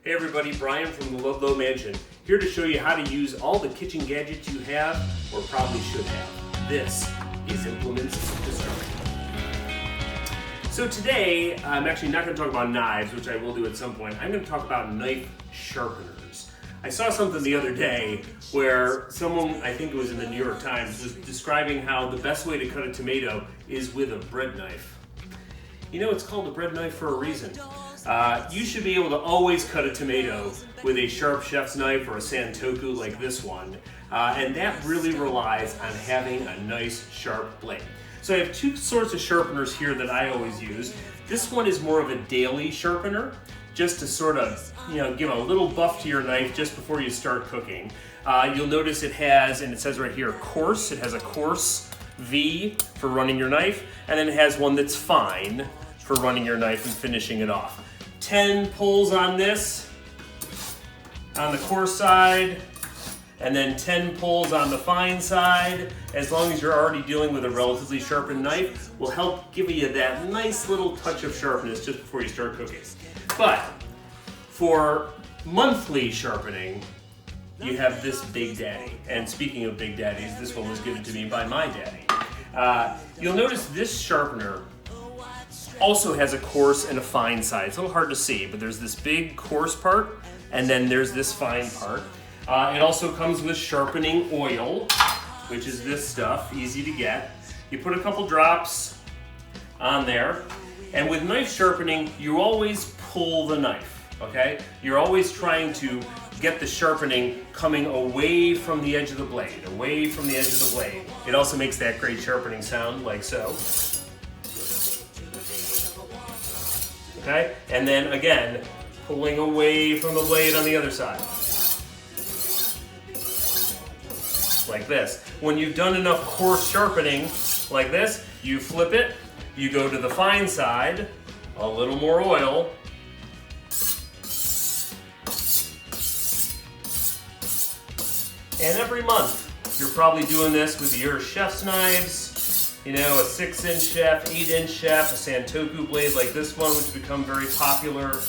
Hey everybody, Brian from the Ludlow Mansion, here to show you how to use all the kitchen gadgets you have, or probably should have. This is Implements to Start. So today, I'm actually not going to talk about knives, which I will do at some point. I'm going to talk about knife sharpeners. I saw something the other day where someone, I think it was in the New York Times, was describing how the best way to cut a tomato is with a bread knife. You know, it's called a bread knife for a reason. You should be able to always cut a tomato with a sharp chef's knife or a Santoku like this one, and that really relies on having a nice sharp blade. So I have two sorts of sharpeners here that I always use. This one is more of a daily sharpener, just to sort of, give a little buff to your knife just before you start cooking. You'll notice it has, and it says right here, coarse. It has a coarse V for running your knife, and then it has one that's fine for running your knife and finishing it off. 10 pulls on this, on the coarse side, and then 10 pulls on the fine side. As long as you're already dealing with a relatively sharpened knife, will help give you that nice little touch of sharpness just before you start cooking. But for monthly sharpening, you have this Big Daddy. And speaking of Big Daddies, this one was given to me by my daddy. You'll notice this sharpener also has a coarse and a fine side. It's a little hard to see, but there's this big coarse part, and then there's this fine part. It also comes with sharpening oil, which is this stuff, easy to get. You put a couple drops on there, and with knife sharpening, you always pull the knife, okay? You're always trying to get the sharpening coming away from the edge of the blade, away from the edge of the blade. It also makes that great sharpening sound, like so. Okay, and then again, pulling away from the blade on the other side. Like this. When you've done enough coarse sharpening like this, you flip it, you go to the fine side, a little more oil, and every month you're probably doing this with your chef's knives, a 6-inch chef, 8-inch chef, a Santoku blade like this one, which has become very popular.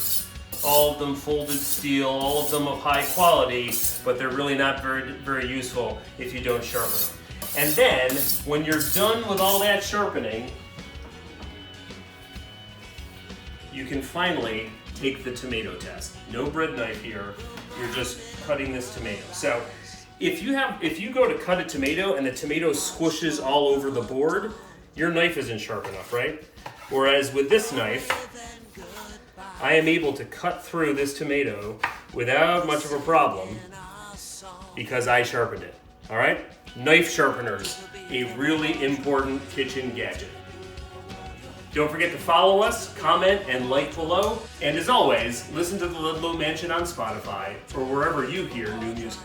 All of them folded steel, all of them of high quality, but they're really not very useful if you don't sharpen them. And then, when you're done with all that sharpening, you can finally take the tomato test. No bread knife here, you're just cutting this tomato. So, if you go to cut a tomato and the tomato squishes all over the board, your knife isn't sharp enough, right? Whereas with this knife, I am able to cut through this tomato without much of a problem because I sharpened it, all right? Knife sharpeners, a really important kitchen gadget. Don't forget to follow us, comment, and like below. And as always, listen to the Ludlow Mansion on Spotify or wherever you hear new music.